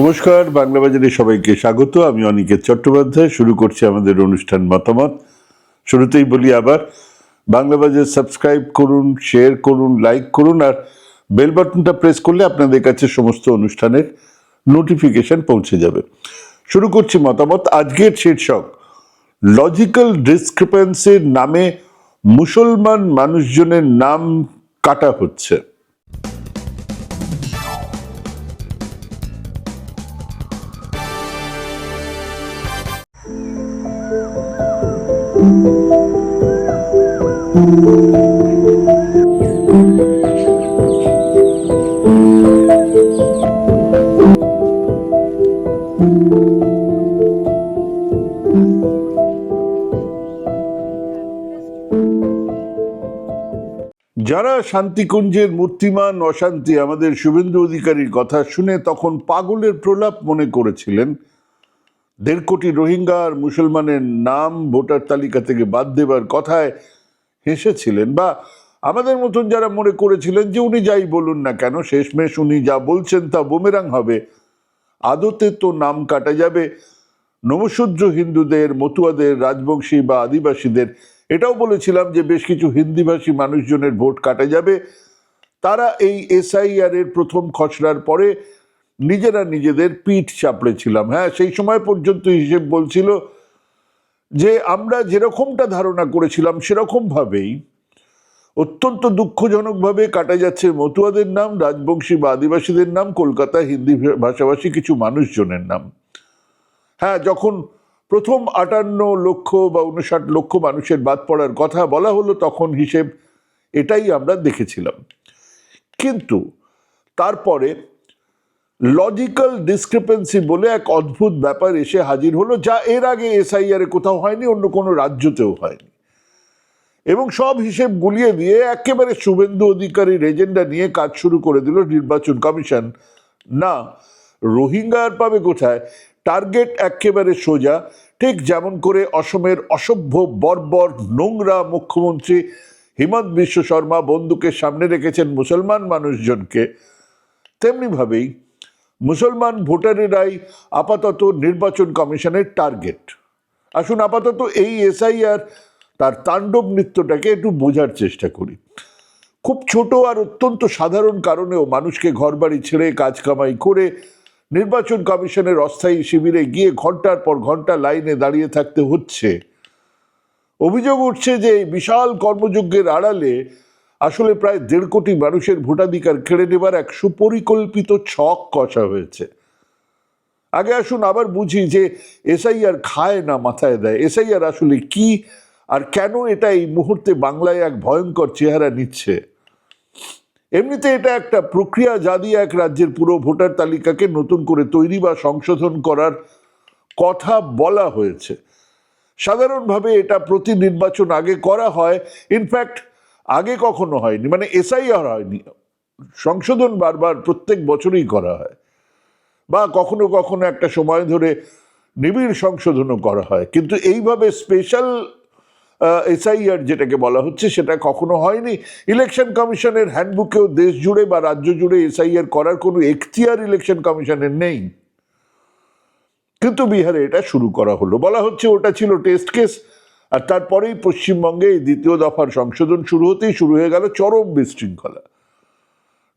নমস্কার, বাংলা বাজারে সবাইকে স্বাগত। আমি অনিকেত চট্টোপাধ্যায়। শুরু করছি আমাদের অনুষ্ঠান মতামত। শুরুতেই বলি আবার, বাংলা বাজার সাবস্ক্রাইব করুন, শেয়ার করুন, লাইক করুন, আর বেল বাটনটা প্রেস করলে আপনাদের কাছে সমস্ত অনুষ্ঠানের নোটিফিকেশন পৌঁছে যাবে। শুরু করছি মতামত। আজকের শীর্ষক, লজিক্যাল ডিসক্রিপেন্সির নামে মুসলমান মানুষজনের নাম কাটা হচ্ছে। যারা শান্তিকুঞ্জের মূর্তিমান অশান্তি আমাদের শুভেন্দু অধিকারীর কথা শুনে তখন পাগলের প্রলাপ মনে করেছিলেন, 1.5 কোটি রোহিঙ্গা আর মুসলমানের নাম ভোটার তালিকা থেকে বাদ দেবার কথায় হেসেছিলেন, বা আমাদের মতন যারা মনে করেছিলেন যে উনি যাই বলুন না কেন শেষমেশ উনি যা বলছেন তা বুমেরাং হবে, আদতে তো নাম কাটা যাবে নমশূদ্র হিন্দুদের, মতুয়াদের, রাজবংশী বা আদিবাসীদের। এটাও বলেছিলাম যে বেশ কিছু হিন্দিভাষী মানুষজনের ভোট কাটা যাবে। তারা এই এসআইআর এর প্রথম খসড়ার পরে নিজেরা নিজেদের পিঠ চাপড়েছিলাম। হ্যাঁ, সেই সময় পর্যন্ত হিসেব বলছিল যে আমরা যেরকমটা ধারণা করেছিলাম সেরকম ভাবেই অত্যন্ত দুঃখজনকভাবে কাটা যাচ্ছে মতুয়াদের নাম, রাজবংশী বা আদিবাসীদের নাম, কলকাতায় হিন্দি ভাষাভাষী কিছু মানুষজনের নাম। হ্যাঁ, যখন প্রথম 58 লক্ষ বা 59 লক্ষ মানুষের বাদ পড়ার কথা বলা হলো তখন হিসেব এটাই আমরা দেখেছিলাম। কিন্তু তারপরে লজিক্যাল ডিসক্রিপেন্সি বলে এক অদ্ভুত ব্যাপার এসে হাজির হলো, যা এর আগে এসআইআর এ কোথাও হয়নি, অন্য কোনো রাজ্যতেও হয়নি। এবং সব হিসেব গুলিয়ে দিয়ে একেবারে শুভেন্দু অধিকারীর এজেন্ডা নিয়ে কাজ শুরু করে দিল নির্বাচন কমিশন। না, রোহিঙ্গা আর পাবে কোথায়? টার্গেট একেবারে সোজা, ঠিক যেমন করে অসমের অসভ্য বর্বর নোংরা মুখ্যমন্ত্রী হিমন্ত বিশ্ব শর্মা বন্দুকের সামনে রেখেছেন মুসলমান মানুষজনকে, তেমনিভাবেই মুসলমান ভোটারেরাই আপাতত নির্বাচন কমিশনের টার্গেট। আসুন আপাতত এই এসআইআর তার তাণ্ডব নৃত্যটাকে একটু বোঝার চেষ্টা করি। খুব ছোট আর অত্যন্ত সাধারণ কারণেও মানুষকে ঘরবাড়ি ছেড়ে কাজ কামাই করে নির্বাচন কমিশনের অস্থায়ী শিবিরে গিয়ে ঘন্টার পর ঘন্টা লাইনে দাঁড়িয়ে থাকতে হচ্ছে। অভিযোগ উঠছে যে এই বিশাল কর্মযজ্ঞের আড়ালে আসলে প্রায় 1.5 কোটি মানুষের ভোটাধিকার কেড়ে নেবার এক সুপরিকল্পিত ছক কষা হয়েছে। আগে আসুন আবার বুঝি যে এসআইআর খায় না মাথায় দেয়। এসআইআর আসলে কি আর কেন এটা এই মুহূর্তে বাংলায় এক ভয়ঙ্কর চেহারা নিচ্ছে। এমনিতে এটা একটা প্রক্রিয়া যা দিয়ে এক রাজ্যের পুরো ভোটার তালিকাকে নতুন করে তৈরি বা সংশোধন করার কথা বলা হয়েছে। সাধারণভাবে এটা প্রতি নির্বাচন আগে করা হয়। ইনফ্যাক্ট আগে কখনো হয়নি, মানে এসআইআর হয়নি, সংশোধন বারবার প্রত্যেক বছরই করা হয়, বা কখনো কখনো একটা সময় ধরে নিবিড় সংশোধনও করা হয়। কিন্তু এইভাবে স্পেশাল এসআইআর যেটাকে বলা হচ্ছে সেটা কখনো হয়নি। ইলেকশন কমিশনের হ্যান্ডবুকেও দেশ জুড়ে বা রাজ্য জুড়ে এসআইআর করার কোনো এখতিয়ার ইলেকশন কমিশনের নেই। কিন্তু বিহারে এটা শুরু করা হলো। বলা হচ্ছে ওটা ছিল টেস্ট কেস, আর তারপরেই পশ্চিমবঙ্গে এই দ্বিতীয় দফার সংশোধন শুরু হতেই শুরু হয়ে গেল চরম বিশৃঙ্খলা।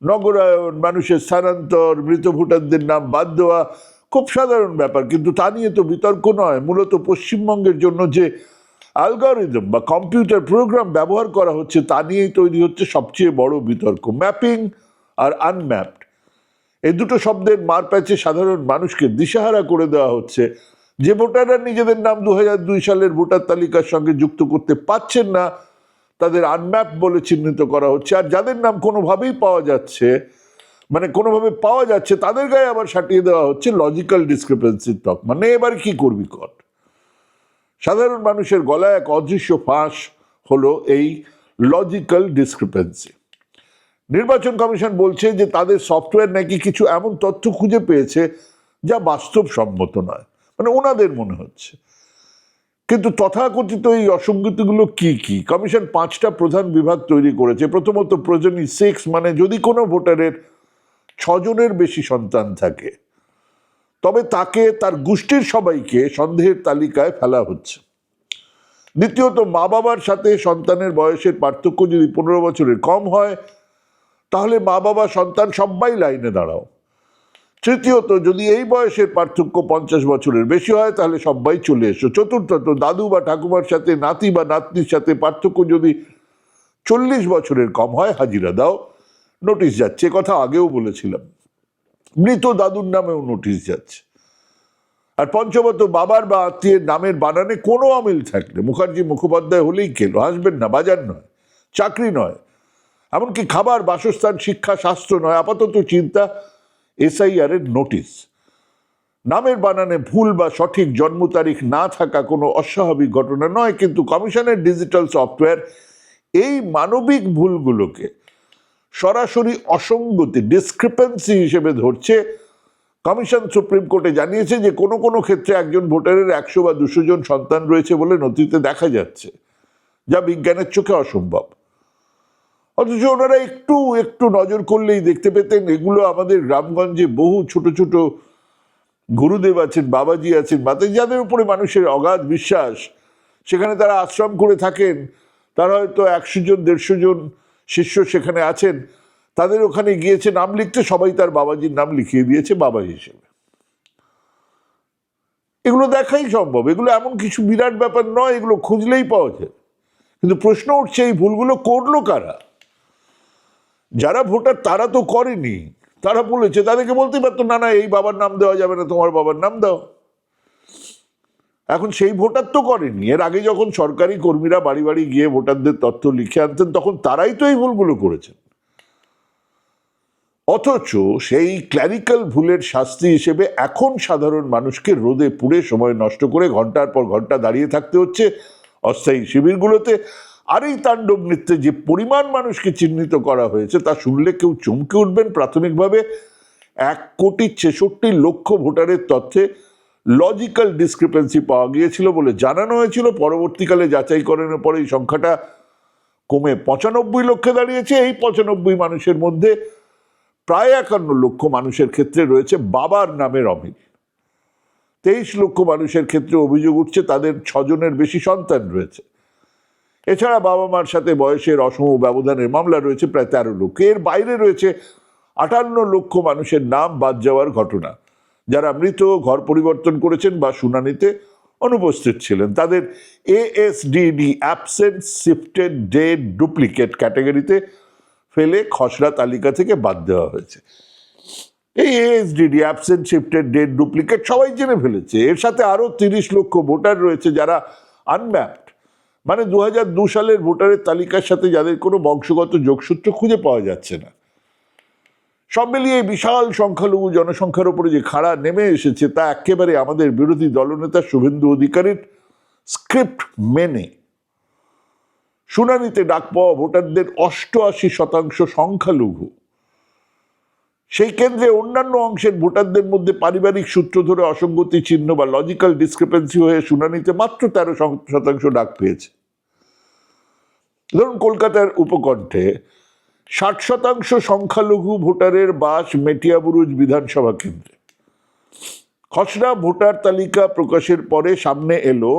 নগরায়ন, মানুষের স্থানান্তর, মৃত ভোটারদের নাম বাদ দেওয়া খুব সাধারণ ব্যাপার, কিন্তু তা নিয়ে তো বিতর্ক নয়। মূলত পশ্চিমবঙ্গের জন্য যে অ্যালগরিদম বা কম্পিউটার প্রোগ্রাম ব্যবহার করা হচ্ছে তা নিয়েই তৈরি হচ্ছে সবচেয়ে বড় বিতর্ক। ম্যাপিং আর আনম্যাপড, এই দুটো শব্দের মারপ্যাচে সাধারণ মানুষকে দিশাহারা করে দেওয়া হচ্ছে। যে ভোটাররা নিজেদের নাম 2002 সালের ভোটার তালিকার সঙ্গে যুক্ত করতে পারছেন না তাদের আনম্যাপ বলে চিহ্নিত করা হচ্ছে, আর যাদের নাম কোনোভাবেই পাওয়া যাচ্ছে, মানে কোনোভাবে পাওয়া যাচ্ছে, তাদের গায়ে আবার সাটিয়ে দেওয়া হচ্ছে লজিক্যাল ডিসক্রিপেন্সির তক। মানে এবার কি করবি কর। সাধারণ মানুষের গলায় এক অদৃশ্য ফাঁস হলো এই লজিক্যাল ডিসক্রিপেন্সি। নির্বাচন কমিশন বলছে যে তাদের সফটওয়্যার নাকি কিছু এমন তথ্য খুঁজে পেয়েছে যা বাস্তবসম্মত নয়, মানে ওনাদের মনে হচ্ছে। কিন্তু তথাকথিত এই অসঙ্গতিগুলো কি কি? কমিশন 5টা প্রধান বিভাগ তৈরি করেছে। প্রথমত প্রোজেনি 6, মানে যদি কোনো ভোটারের 6 জনের বেশি সন্তান থাকে, তবে তাকে তার গোষ্ঠীর সবাইকে সন্দেহের তালিকায় ফেলা হচ্ছে। দ্বিতীয়ত, মা বাবার সাথে সন্তানের বয়সের পার্থক্য যদি 15 বছরের কম হয় তাহলে মা বাবা সন্তান সবাই লাইনে দাঁড়াও। তৃতীয়ত, যদি এই বয়সের পার্থক্য 50 বছরের বেশি হয় তাহলে সবাই চলে এসো। চতুর্থত, দাদু বা ঠাকুমার সাথে নাতি বা নাতনির সাথে পার্থক্য যদি 40 বছরের কম হয় হাজিরা দাও, নোটিশ যাচ্ছে। কথা আগেও বলেছিলাম। মৃত দাদুর নামেও নোটিশ যাচ্ছে। আর পঞ্চমত, বাবার বা আত্মীয়ের নামের বানানে কোনো অমিল থাকলে, মুখার্জি মুখোপাধ্যায় হলেই কেলো, হাসবেন না, বাজার নয়, চাকরি নয়, এমনকি খাবার, বাসস্থান, শিক্ষা, স্বাস্থ্য নয়, আপাতত চিন্তা এসআইআর এর নোটিশ। নামের বানানে ভুল বা সঠিক জন্ম তারিখ না থাকা কোনো অস্বাভাবিক ঘটনা নয়, কিন্তু কমিশনের ডিজিটাল সফটওয়্যার এই মানবিক ভুলগুলোকে সরাসরি অসঙ্গতি, ডিসক্রিপেন্সি হিসেবে ধরছে। কমিশন সুপ্রিম কোর্টে জানিয়েছে যে কোনো কোনো ক্ষেত্রে একজন ভোটারের 100 বা 200 জন সন্তান রয়েছে বলে নথিতে দেখা যাচ্ছে, যা বিজ্ঞানের চোখে অসম্ভব। অথচ ওনারা একটু একটু নজর করলেই দেখতে পেতেন এগুলো আমাদের গ্রামগঞ্জে বহু ছোট ছোট গুরুদেব আছেন, বাবাজি আছেন, মাতাজি, যাদের উপরে মানুষের অগাধ বিশ্বাস। সেখানে তারা আশ্রম করে থাকেন, তারা হয়তো 100 জন 150 জন শিষ্য সেখানে আছেন, তাদের ওখানে গিয়েছে নাম লিখতে, সবাই তার বাবাজির নাম লিখিয়ে দিয়েছে বাবা হিসেবে। এগুলো দেখাই সম্ভব, এগুলো এমন কিছু বিরাট ব্যাপার নয়, এগুলো খুঁজলেই পাওয়া যায়। কিন্তু প্রশ্ন উঠছে এই ভুলগুলো করলো কারা? যারা ভোটার তারা তো করেনি, তারা বলেছে, তাদেরকে বলতে পারতো না না এই বাবার নাম দেওয়া যাবে না, তোমার বাবার নাম দাও। এখন সেই ভোটার তো করেনি। এর আগে যখন সরকারি কর্মীরা বাড়ি বাড়ি গিয়ে ভোটারদের তথ্য লিখে আনতেন তখন তারাই তো এই ভুলগুলো করেছেন। অথচ সেই ক্ল্যারিক্যাল ভুলের শাস্তি হিসেবে এখন সাধারণ মানুষকে রোদে পুড়ে সময় নষ্ট করে ঘন্টার পর ঘন্টা দাঁড়িয়ে থাকতে হচ্ছে অস্থায়ী শিবিরগুলোতে। আর এই তাণ্ডব নৃত্যে যে পরিমাণ মানুষকে চিহ্নিত করা হয়েছে তা শুনলে কেউ চমকে উঠবেন। প্রাথমিকভাবে 1,63,00,000 ভোটারের তথ্যে লজিক্যাল ডিসক্রিপেন্সি পাওয়া গিয়েছিল বলে জানানো হয়েছিল। পরবর্তীকালে যাচাইকরণের পরে এই সংখ্যাটা কমে 95 লক্ষে দাঁড়িয়েছে। এই 95 মানুষের মধ্যে প্রায় 51 লক্ষ মানুষের ক্ষেত্রে রয়েছে বাবার নামের অমিল। 23 লক্ষ মানুষের ক্ষেত্রে অভিযোগ উঠছে তাদের 6 জনের বেশি সন্তান রয়েছে। এছাড়া বাবা মার সাথে বয়সের অসম ব্যবধানের মামলা রয়েছে প্রায় 13 লক্ষ। এর বাইরে রয়েছে 58 লক্ষ মানুষের নাম বাদ যাওয়ার ঘটনা, যারা মৃত, ঘর পরিবর্তন করেছেন বা শুনানিতে অনুপস্থিত ছিলেন। তাদের ASDD, absent shifted dead duplicate ক্যাটাগরিতে ফেলে খসড়া তালিকা থেকে বাদ দেওয়া হয়েছে। এই ASDD, absent shifted dead duplicate, সবাই জেনে ফেলেছে। এর সাথে আরো 30 লক্ষ ভোটার রয়েছে যারা আনম্যাপড, মানে 2002 সালের ভোটারের তালিকার সাথে যাদের কোনো বংশগত যোগসূত্র খুঁজে পাওয়া যাচ্ছে না। সব মিলিয়ে বিশাল সংখ্যালঘু জনসংখ্যার উপরে যে খাড়া নেমে এসেছে তা একেবারে আমাদের বিরোধী দলনেতা শুভেন্দু অধিকারীর স্ক্রিপ্ট মেনে। শুনানিতে ডাক পাওয়া ভোটারদের 88% সংখ্যালঘু। সেই কেন্দ্রে অন্যান্য অংশের ভোটারদের মধ্যে পারিবারিক সূত্র ধরে অসঙ্গতি চিহ্ন বা লজিক্যাল ডিসক্রিপেন্সি হয়ে শুনানিতে মাত্র 13% ডাক পেয়েছে। ধরুন কলকাতার উপকণ্ঠে 60% সংখ্যালঘু ভোটারের বাস মেটিয়াবুরুজ বিধানসভা কেন্দ্রে। খসড়া ভোটার তালিকা প্রকাশের পরে সামনে এলো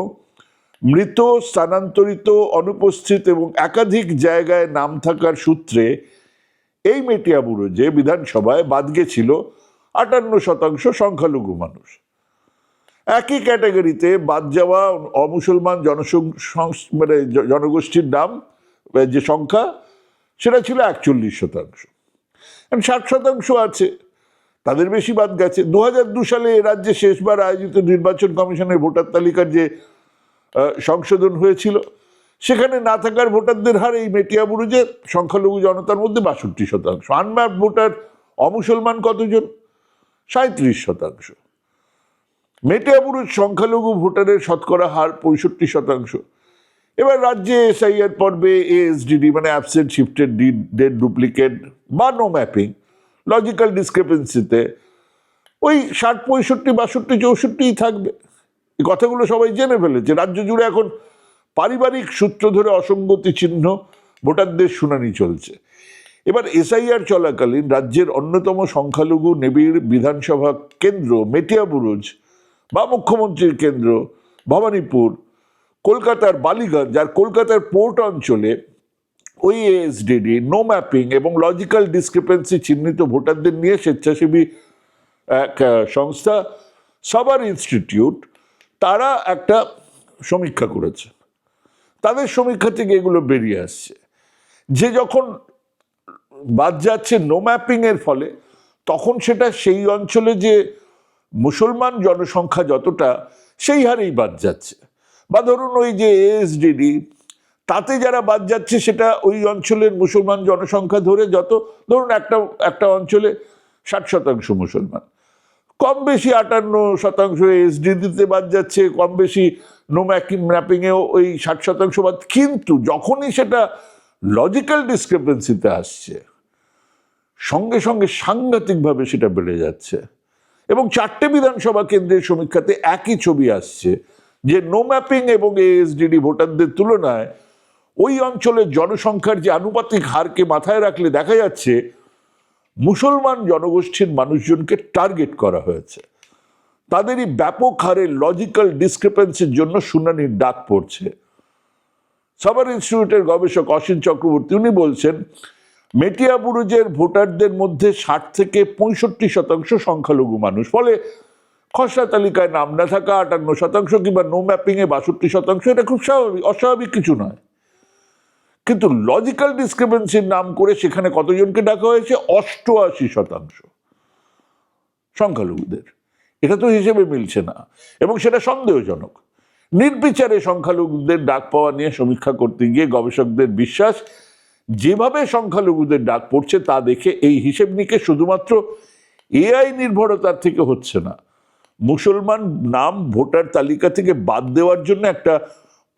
মৃত, স্থানান্তরিত, অনুপস্থিত এবং একাধিক জায়গায় নাম থাকার সূত্রে এই মেটিয়াবুরুজে বিধানসভায় বাদ গেছিল 58% সংখ্যালঘু মানুষ। একই ক্যাটাগরিতে বাদ যাওয়া অমুসলমান মানে জনগোষ্ঠীর নাম যে সংখ্যা সেটা ছিল 41%। 60% আছে, তাদের বেশি বাদ গেছে। 2002 সালে এ রাজ্যে শেষবার আয়োজিত নির্বাচন কমিশনের ভোটার তালিকার যে সংশোধন হয়েছিল সেখানে না থাকার ভোটারদের হার এই মেটিয়াবুরুজে সংখ্যালঘু জনতার মধ্যে 62%। আনম্যাপ ভোটার অমুসলমান কতজন? 37%। মেটিয়াবুরুজ সংখ্যালঘু ভোটারের শতকরা হার 65%। এবার রাজ্যে এসআইআর পর্বে ASDD, মানে অ্যাবসেন্ট শিফটেড ডেড ডুপ্লিকেট বা নো ম্যাপিং, লজিক্যাল ডিসক্রিপেন্সিতে ওই 60, 65, 62, 64 থাকবে। এই কথাগুলো সবাই জেনে ফেলেছে। রাজ্য জুড়ে এখন পারিবারিক সূত্র ধরে অসঙ্গতি চিহ্ন ভোটারদের শুনানি চলছে। এবার এসআইআর চলাকালীন রাজ্যের অন্যতম সংখ্যালঘু নিবিড় বিধানসভা কেন্দ্র মেটিয়াবুরুজ বা মুখ্যমন্ত্রীর কেন্দ্র ভবানীপুর, কলকাতার বালিগঞ্জ আর কলকাতার পোর্ট অঞ্চলে ওই এএসডিডি নো ম্যাপিং এবং লজিক্যাল ডিসক্রিপেন্সি চিহ্নিত ভোটারদের নিয়ে স্বেচ্ছাসেবী এক সংস্থা সাবার ইনস্টিটিউট তারা একটা সমীক্ষা করেছে। তাদের সমীক্ষা থেকে এগুলো বেরিয়ে আসছে যে যখন বাদ যাচ্ছে নো ম্যাপিং এর ফলে, তখন সেটা সেই অঞ্চলে যে মুসলমান জনসংখ্যা যতটা সেই হারেই বাদ যাচ্ছে। বা ধরুন ওই যে এএসডিডি তাতে যারা বাদ যাচ্ছে সেটা ওই অঞ্চলের মুসলমান জনসংখ্যা ধরে যত, ধরুন একটা অঞ্চলে 60% মুসলমান, কম বেশি 58% এসডিডিতে বাদ যাচ্ছে, কম বেশি নো ম্যাপিংয়েও ওই 60% বাদ। কিন্তু যখনই সেটা লজিক্যাল ডিসক্রিপেন্সিতে আসছে সঙ্গে সঙ্গে সাংঘাতিকভাবে সেটা বেড়ে যাচ্ছে। এবং 4টে বিধানসভা কেন্দ্রের সমীক্ষাতে একই ছবি আসছে যে নো ম্যাপিং এবং এএসডিডি ভোটারদের তুলনায় ওই অঞ্চলের জনসংখ্যার যে আনুপাতিক হারকে মাথায় রাখলে দেখা যাচ্ছে মুসলমান জনগোষ্ঠীর মানুষজনকে টার্গেট করা হয়েছে। তাদেরই ব্যাপক হারে লজিক্যাল ডিসক্রিপেন্সির জন্য শুনানির ডাক পড়ছে। সাবার ইনস্টিটিউটের গবেষক অসীম চক্রবর্তী উনি বলছেন, মেটিয়াবুরুজের ভোটারদের মধ্যে 60 থেকে 65% সংখ্যালঘু মানুষ, ফলে খসড়া তালিকায় নাম না থাকা 58% কিংবা নো ম্যাপিংয়ে 62%, এটা খুব স্বাভাবিক, অস্বাভাবিক কিছু নয়। কিন্তু লজিক্যাল ডিসক্রিপেন্সির নাম করে সেখানে কতজনকে ডাকা হয়েছে? 88% সংখ্যালঘুদের। এটা তো হিসেবে মিলছে না এবং সেটা সন্দেহজনক। নির্বিচারে সংখ্যালঘুদের ডাক পাওয়া নিয়ে সমীক্ষা করতে গিয়ে গবেষকদের বিশ্বাস, যেভাবে সংখ্যালঘুদের ডাক পড়ছে তা দেখে এই হিসেব নিকে শুধুমাত্র এআই নির্ভরতার থেকে হচ্ছে না, মুসলমান নাম ভোটার তালিকা থেকে বাদ দেওয়ার জন্য একটা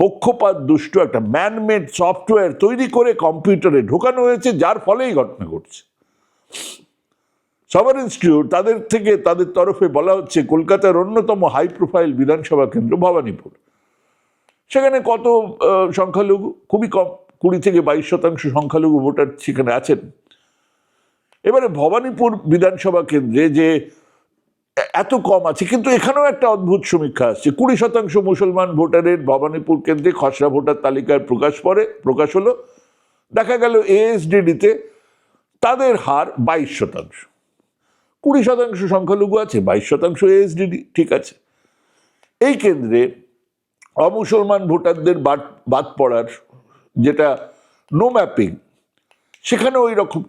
পক্ষপাত দুষ্ট একটা ম্যানমেড সফটওয়্যার তৈরি করে কম্পিউটারে ঢোকানো হয়েছে, যার ফলেই ঘটনা ঘটছে। সাবার ইনস্টিটিউট তাদের তরফে বলা হচ্ছে, কলকাতার অন্যতম হাই প্রোফাইল বিধানসভা কেন্দ্র ভবানীপুর, সেখানে কত সংখ্যালঘু? খুবই কম, 20 থেকে 22% সংখ্যালঘু ভোটার সেখানে আছেন। এবারে ভবানীপুর বিধানসভা কেন্দ্রে যে এত কম আছে, কিন্তু এখানেও একটা অদ্ভুত সমীক্ষা আসছে। 20% মুসলমান ভোটারের ভবানীপুর কেন্দ্রে খসড়া ভোটার তালিকায় প্রকাশ হলো। দেখা গেল এএসডিডিতে তাদের হার 22%। 20% সংখ্যালঘু আছে, 22% এএসডিডি, ঠিক আছে। এই কেন্দ্রে অমুসলমান ভোটারদের বাদ পড়ার যেটা নো ম্যাপিং, সেখানে ওই রকম।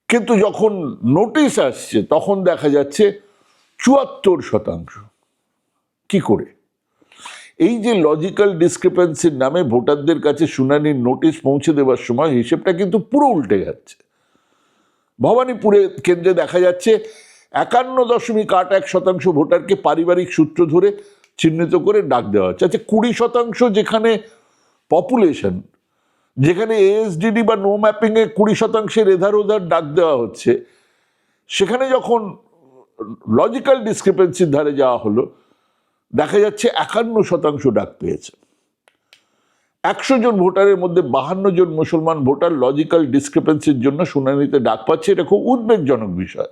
কিন্তু যখন নোটিশ আসছে তখন দেখা যাচ্ছে 74%। কি করে? এই যে লজিক্যাল ডিসক্রিপেন্সির নামে ভোটারদের কাছে শুনানির নোটিশ পৌঁছে দেওয়ার সময় হিসেবটা কিন্তু পুরো উল্টে যাচ্ছে। ভবানীপুরে কেন্দ্রে দেখা যাচ্ছে 51.81% ভোটারকে পারিবারিক সূত্র ধরে চিহ্নিত করে ডাক দেওয়া হচ্ছে। আচ্ছা, 20% যেখানে পপুলেশন, যেখানে এএসডিডি বা নো ম্যাপিংয়ে 20% এধার ওধার ডাক দেওয়া হচ্ছে, সেখানে যখন লজিক্যাল ডিসক্রিপেন্সির ধারে যাওয়া হলো দেখা যাচ্ছে 51% ডাক পেয়েছে। 100 জন ভোটারের মধ্যে 52 জন মুসলমান ভোটার লজিক্যাল ডিসক্রিপেন্সির জন্য শুনানিতে ডাক পাচ্ছে। এটা খুব উদ্বেগজনক বিষয়।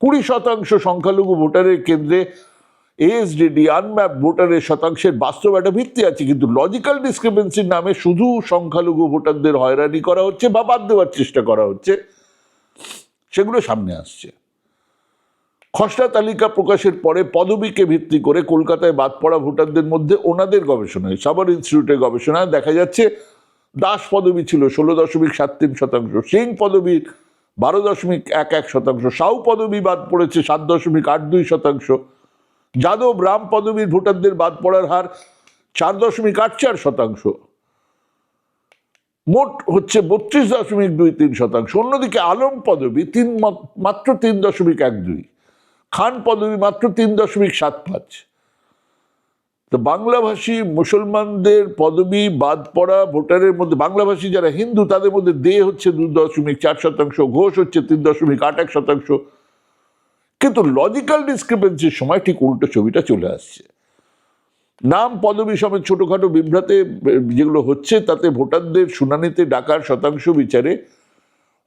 20% সংখ্যালঘু ভোটারের কেন্দ্রে এএসডিডি আনম্যাপ ভোটারের শতাংশের বাস্তব একটা ভিত্তি আছে, কিন্তু লজিক্যাল ডিসক্রিপেন্সির নামে শুধু সংখ্যালঘু ভোটারদের হয়রানি করা হচ্ছে বা বাদ দেওয়ার চেষ্টা করা হচ্ছে, সেগুলো সামনে আসছে। খসড়া তালিকা প্রকাশের পরে পদবিকে ভিত্তি করে কলকাতায় বাদ পড়া ভোটারদের মধ্যে ওনাদের গবেষণায়, সাবার ইনস্টিটিউটের গবেষণায় দেখা যাচ্ছে দাস পদবি ছিল 16.73%, সিং পদবি 12.11%, সাউ পদবি বাদ পড়েছে 7.82%, যাদব রাম পদবীর ভোটারদের বাদ পড়ার হার 4.84%, মোট হচ্ছে 32.23%। অন্যদিকে আলম পদবী মাত্র 3.12, খান পদবী মাত্র 3.75। তো বাংলাভাষী মুসলমানদের পদবী বাদ পড়া ভোটারের মধ্যে বাংলাভাষী যারা হিন্দু তাদের মধ্যে দে হচ্ছে 2.4%, ঘোষ হচ্ছে 3.81%। কিন্তু লজিক্যাল ডিসক্রিপেন্সির সময় ঠিক উল্টো ছবিটা চলে আসছে। নাম পদবি সমেত ছোটখাটো বিভ্রাতে যেগুলো হচ্ছে তাতে ভোটারদের শুনানিতে ডাকার শতাংশ বিচারে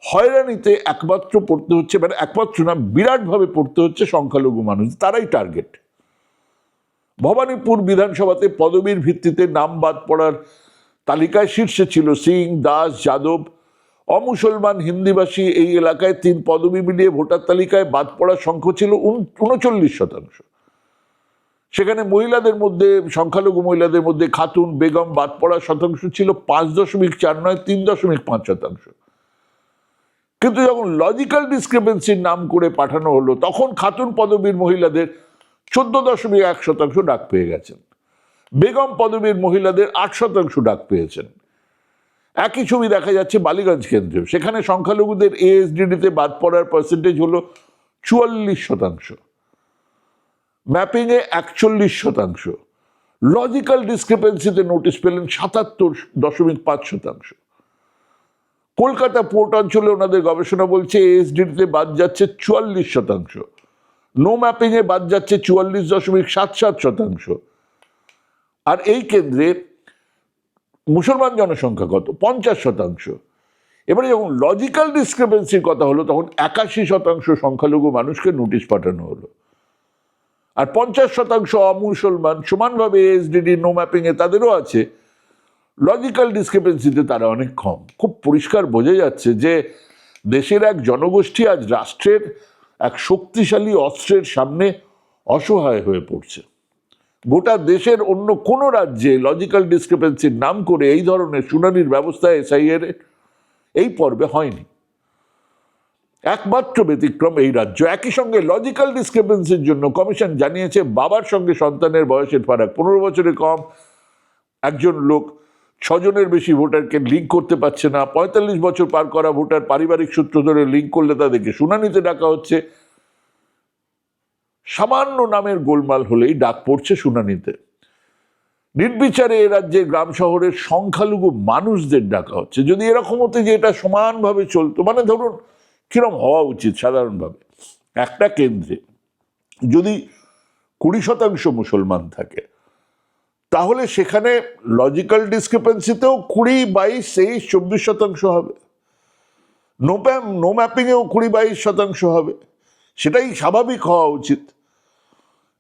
হয়রানিতে একমাত্র পড়তে হচ্ছে, মানে একমাত্র না, বিরাটভাবে পড়তে হচ্ছে সংখ্যালঘু মানুষ, তারাই টার্গেট। ভবানীপুর বিধানসভাতে পদবীর ভিত্তিতে নাম বাদ পড়ার তালিকায় শীর্ষে ছিল সিং, দাস, যাদব। অমুসলমান হিন্দিভাষী এই এলাকায় 3 পদবী মিলিয়ে ভোটার তালিকায় বাদ পড়ার সংখ্যা ছিল 39%। সেখানে মহিলাদের মধ্যে, সংখ্যালঘু মহিলাদের মধ্যে খাতুন, বেগম বাদ পড়ার শতাংশ ছিল 5.4 নয় 3.5%। কিন্তু যখন লজিক্যাল ডিসক্রিপেন্সির নাম করে পাঠানো হলো তখন খাতুন পদবীর মহিলাদের 14.1% ডাক পেয়ে গেছেন, বেগম পদবীর মহিলাদের 8% ডাক পেয়েছেন। একই ছবি দেখা যাচ্ছে বালিগঞ্জ কেন্দ্রেও। সেখানে সংখ্যালঘুদের এএসডিডিতে বাদ পড়ার পার্সেন্টেজ হলো 44%, ম্যাপিংয়ে 41%, লজিক্যাল ডিসক্রিপেন্সিতে নোটিশ পেলেন 77.5%। কলকাতা পোর্ট অঞ্চলে ওনাদের গবেষণা বলছে এএসডিডিতে বাদ যাচ্ছে 44%, নো ম্যাপিংয়ে বাদ যাচ্ছে 44.77%। আর এই কেন্দ্রে মুসলমান জনসংখ্যা কত? 50%। এবারে যখন লজিক্যাল ডিসক্রিপেন্সির কথা হলো তখন 81% সংখ্যালঘু মানুষকে নোটিশ পাঠানো হলো, আর 50% অমুসলমান সমানভাবে এএসডিডি নো ম্যাপিংয়ে তাদেরও আছে, লজিক্যাল ডিসক্রিপেন্সিতে তারা অনেক কম। খুব পরিষ্কার বোঝা যাচ্ছে যে দেশের এক জনগোষ্ঠী আজ রাষ্ট্রের এক শক্তিশালী অস্ত্রের সামনে অসহায় হয়ে পড়ছে। গোটা দেশের অন্য কোনো রাজ্যে লজিক্যাল ডিসক্রিপেন্সির নাম করে এই ধরনের শুনানির ব্যবস্থা এসআইআর এই পর্বে হয়নি। একমাত্র ব্যতিক্রম এই রাজ্য। একই সঙ্গে লজিক্যাল ডিসক্রিপেন্সির জন্য কমিশন জানিয়েছে বাবার সঙ্গে সন্তানের বয়সের ফারাক 15 বছরের কম, একজন লোক 6 জনের বেশি ভোটারকে লিঙ্ক করতে পারছে না, 45 বছর পার করা ভোটার পারিবারিক সূত্র ধরে লিঙ্ক করলে তাদেরকে শুনানিতে ডাকা হচ্ছে। সামান্য নামের গোলমাল হলেই ডাক পড়ছে শুনানিতে। নির্বিচারে এ রাজ্যের গ্রাম শহরের সংখ্যালঘু মানুষদের ডাকা হচ্ছে। যদি এরকম হতে যে এটা সমানভাবে চলতো, মানে ধরুন কিরম হওয়া উচিত সাধারণভাবে, একটা কেন্দ্রে যদি 20% মুসলমান থাকে তাহলে সেখানে লজিক্যাল ডিসক্রিপেন্সিতেও 20, 22, 23, 24% হবে, নো ম্যাপিংয়েও 20, 22% হবে। সেটাই স্বাভাবিক হওয়া উচিত।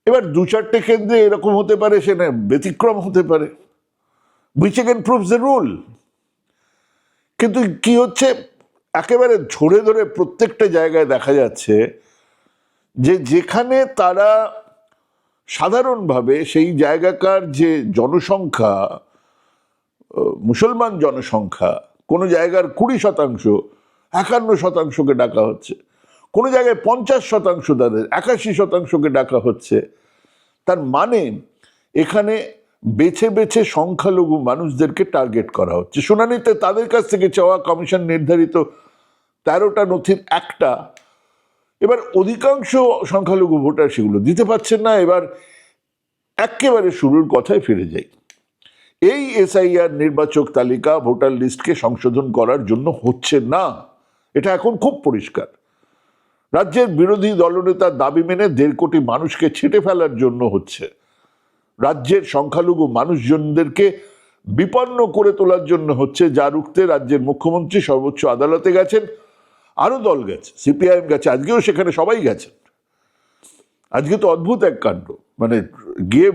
এবার 2-4টে কেন্দ্রে এরকম হতে পারে, সেটা ব্যতিক্রম হতে পারে, which again proves the rule। কিন্তু কি হচ্ছে, একেবারে ঝরে ধরে প্রত্যেকটা জায়গায় দেখা যাচ্ছে যে যেখানে তারা সাধারণভাবে সেই জায়গাকার যে জনসংখ্যা, মুসলমান জনসংখ্যা, কোনো জায়গার 20%, 51%কে ডাকা হচ্ছে, কোনো জায়গায় 50% তাদের, 81%কে ডাকা হচ্ছে। তার মানে এখানে বেছে বেছে সংখ্যালঘু মানুষদেরকে টার্গেট করা হচ্ছে। শুনানিতে তাদের কাছ থেকে চাওয়া কমিশন নির্ধারিত 13টা নথির একটা, এবার অধিকাংশ সংখ্যালঘু ভোটার সেগুলো দিতে পারছেন না। এবার একেবারে শুরুর কথায় ফিরে যাই। এই এসআইআর নির্বাচক তালিকা ভোটার লিস্টকে সংশোধন করার জন্য হচ্ছে না, এটা এখন খুব পরিষ্কার। রাজ্যের বিরোধী দলনেতার দাবি মেনে 1.5 কোটি মানুষকে ছেঁটে ফেলার জন্য হচ্ছে। রাজ্যের সংখ্যালঘু মানুষজনদেরকে বিপন্ন করে তোলার জন্য হচ্ছে, যা রুখতে রাজ্যের মুখ্যমন্ত্রী সর্বোচ্চ আদালতে গেছেন, আরো দল গেছে, সিপিআইএম গেছে, আজকেও সেখানে সবাই গেছেন। আজকে তো অদ্ভুত এক কাণ্ড, মানে গিয়ে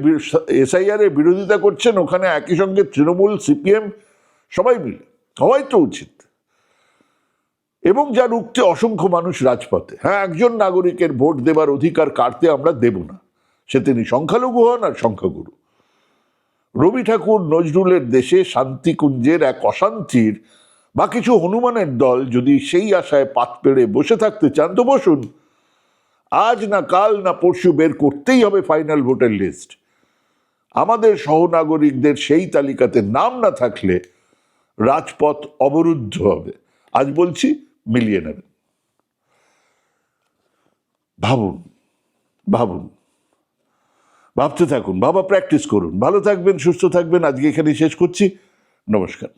এসআইআর এর বিরোধিতা করছেন ওখানে একই সঙ্গে তৃণমূল, সিপিএম সবাই মিলে, হওয়াই তো উচিত। এবং যা রুখতে অসংখ্য মানুষ রাজপথে। হ্যাঁ, একজন নাগরিকের ভোট দেবার অধিকার কাটতে আমরা দেব না, সে তিনি সংখ্যালঘু হন আর সংখ্যাগুরু। রবি ঠাকুর নজরুলের দেশে শান্তিকুঞ্জের এক অশান্তির বা কিছু হনুমানের দল যদি সেই আশায় পাত পেড়ে বসে থাকতে চান তো বসুন। আজ না কাল না পরশু বের করতেই হবে ফাইনাল ভোটার লিস্ট। আমাদের সহনাগরিকদের সেই তালিকাতে নাম না থাকলে রাজপথ অবরুদ্ধ হবে। আজ বলছি, মিলিয়ে নেবেন। ভাবুন, ভাবুন, ভাবতে থাকুন, প্র্যাকটিস করুন। ভালো থাকবেন, সুস্থ থাকবেন। আজকে এখানেই শেষ করছি। নমস্কার।